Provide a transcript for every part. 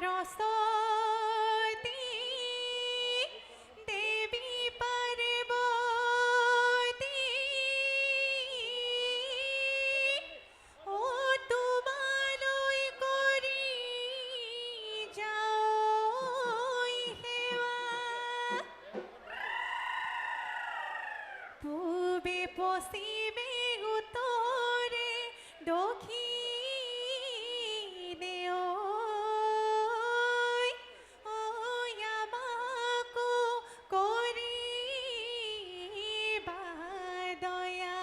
सरस्वती देवी पार्वती ओ तुम्हालय करि যাই হেৱা পূবে পশ্চিমে উত্তৰে দক্ষিণে ওই আমাকো কৰিবা দয়া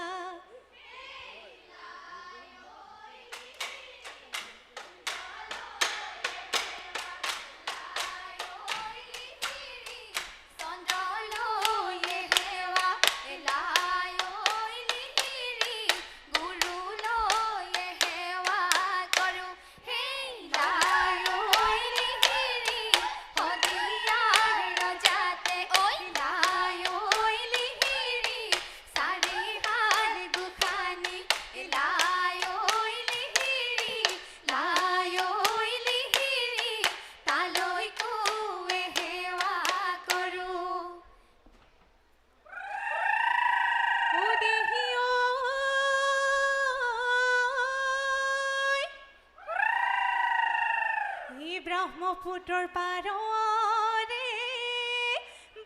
ব্ৰহ্মপুত্ৰৰ পাৰৰে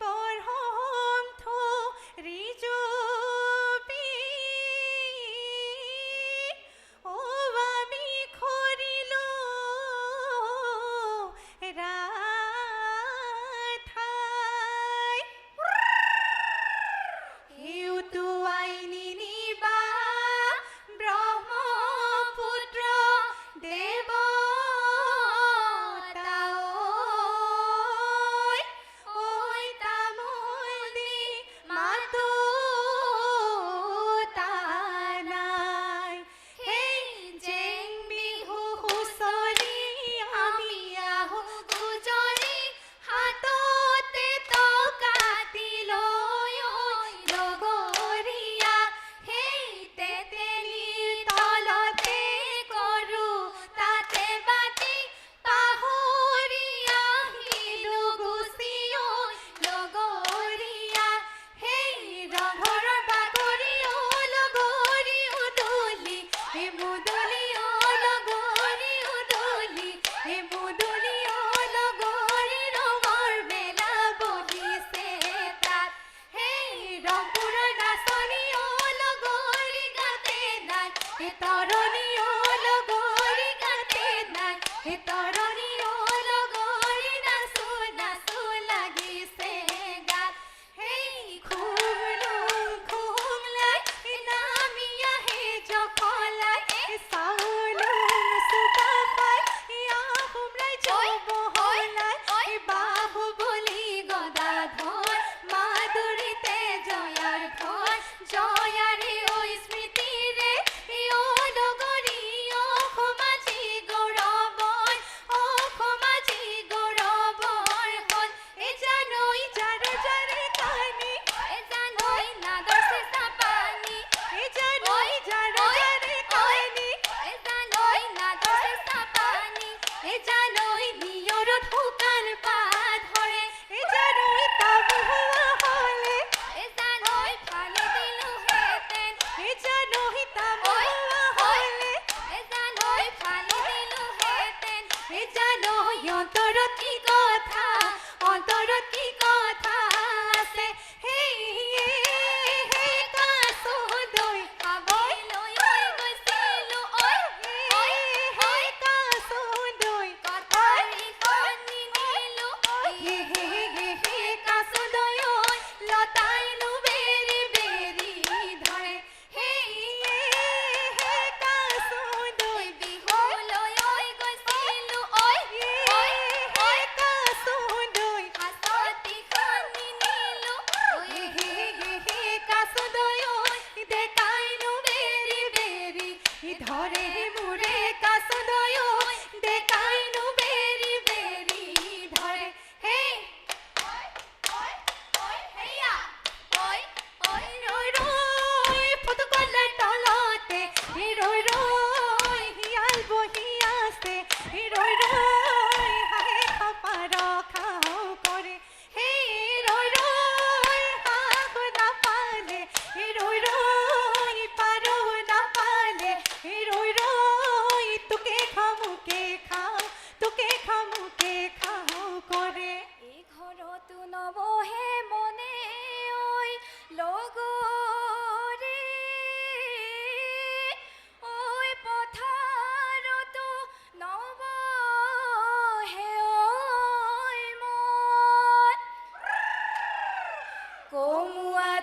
বৰহম থৰি জপি আমি খৰিলো ৰাঠাই ইউতুৱাই নিনিবা ব্ৰহ্মপুত্ৰ দেৱ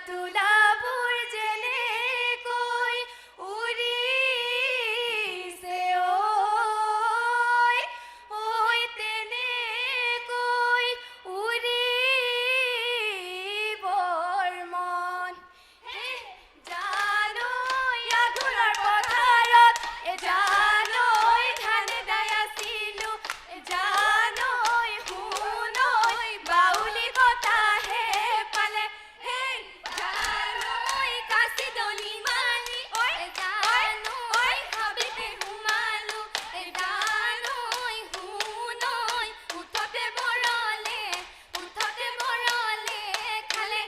তুলাবোৰ যেনেকৈ উৰিছে ঐ, ঐ তেনেকৈ উৰিবৰ মন। জানৈ আঘোণৰ পথাৰত, জানৈ ধান দাই আছিলো, জানৈ শুনৈ বাউলি বতাহে পালে, জানৈ কাচি দলি মালি, জানৈ হাবিতে সোমালো, জানৈ শুনৈ উঠতে বৰলে খালে,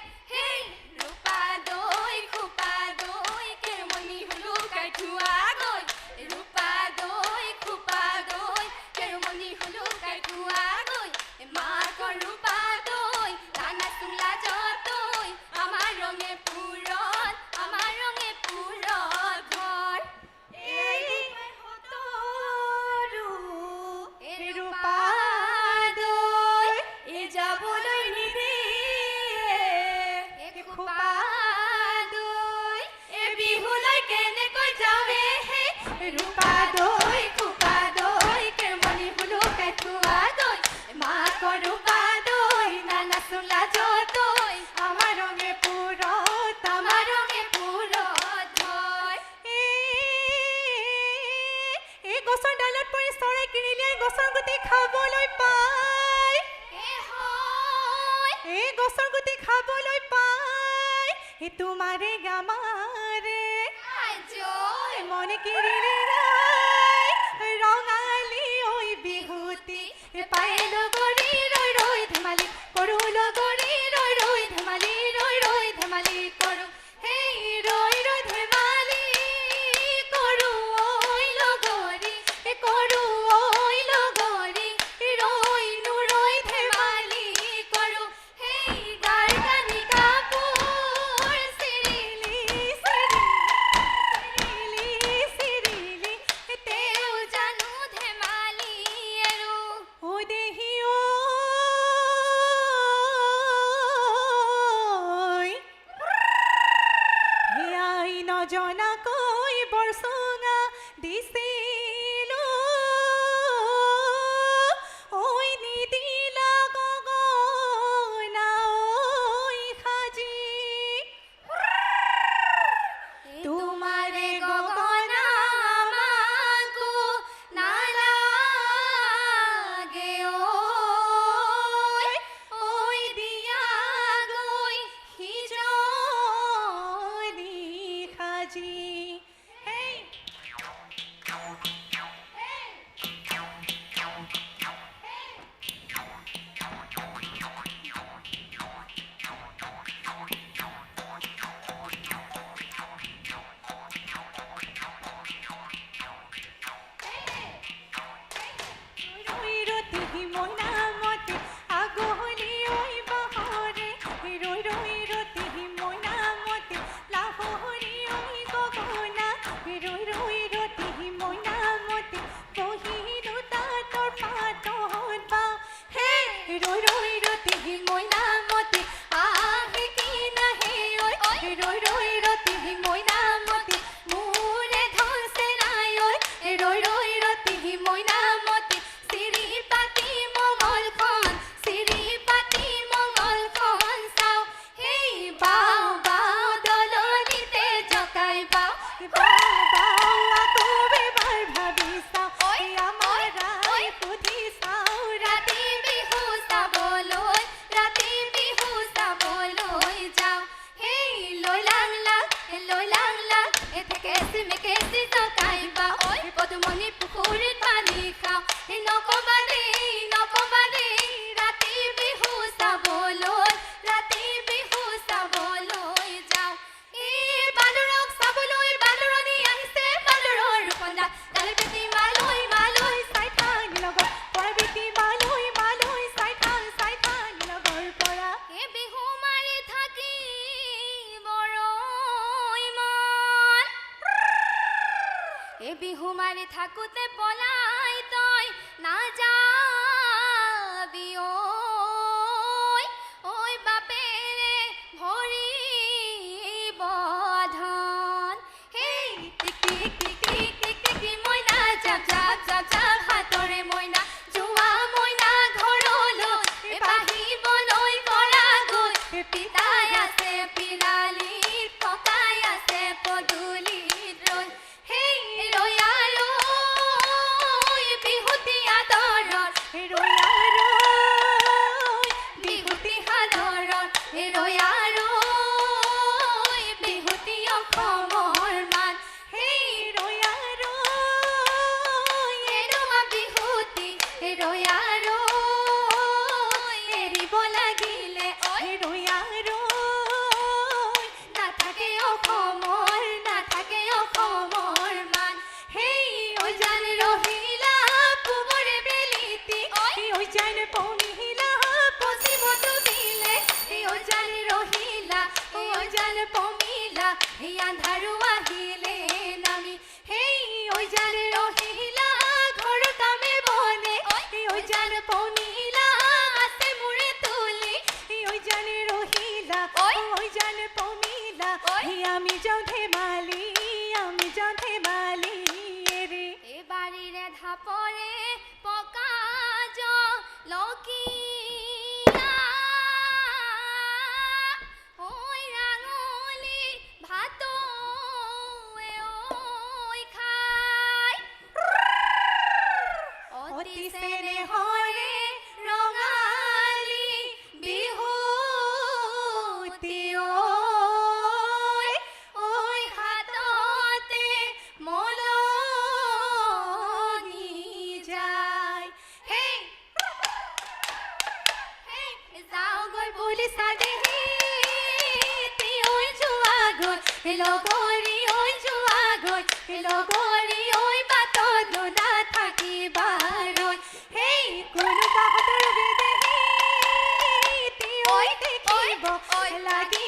ৰূপা দৈ খোপা দৈ কেৰুমণি হুলুকাই থোৱা গৈ, ৰূপা দৈ খোপা দৈ কেৰুমণি হুলুকাই থোৱা গৈ, মাকৰ ৰূপা দৈ নানা চোলা যতৈ, আমাৰ ৰঙে পুৰত ঘৰ। এই সতৰু ৰূপা দৈ যাবলৈ নিদিয়ে, খোপা দৈ বিহুলৈ কেনেকৈ যাৱে, ৰূপা দৈ খোপা দৈ কেৰুমণি হুলুকাই থোৱা গৈ, মাকৰ ৰূপা দৈ নানা চোলা যতৈ, আমাৰ ৰঙে পুৰত ঘৰ। এই গছৰ ডালত পৰি চৰাই কিৰিলিয়াই গছৰ গুটি খাবলৈ পায়, এই গছৰ গুটি খাবলৈ পায়, তোমাৰে গামাৰে মনে কিৰিলি ৰঙালী ঐ বিহুতি, পায়ে লগৰী ৰৈ ৰৈ ধেমালি কৰো, লগৰী ৰৈ ৰৈ ধেমালি কৰো, সেই ৰৈ ৰৈ ধেমালি কৰো ঐ লগৰী, কৰো ঐ লগৰী, ৰৈনো ৰৈ ধেমালি কৰো, সেই গাৰ কানি কাপোৰ চিৰিলি চিৰিলি তেও জানো ধেমালি আৰু, ও দেহি ঐ হিয়াই নজনাকৈ বৰচঙা দিছিলো, ঐ নিদিলা গগনা ঐ সাজি, তোমাৰে গগনা আমাকো নালাগে ঐ দিয়া গৈ সিজনি সাজি। ৰৈ আৰু এৰিব লাগিলে ৰৈ আৰু নাথাকে অসমৰ মান সেই জান ৰহিলা পূবৰে বেলিতি ঐ জান পমিলা পশ্চিমতো দিলে জান ৰহিলা জান পমিলা আন্ধাৰো আহিলে নামি সেই জান ৰহিলা ঘৰ কামে বনে ঐ জান পমিলা আছে মোৰে তুলি ঐ জান ৰহিলা ঐ ঐ জান পমিলা ঐ আমি যাওঁ ধেমালি রে এ বাড়িরে ধাপরে পকা লকিয়া ওই রাঙলি ভাত ওই খাই অতি সেনে হৰে ৰঙালী বিহুতি ঐ হাততে মলনি যায় হেই যাও গৈ বুলি চাদেহি ঐ যোৱা গৈ লগৰী ঐ যোৱা গৈ লগৰী ঐ বাটত নাথাকিবাৰৈ হেই কোনো বাহাদুৰ বিদেহী ঐ দেখিব ঐ লাগি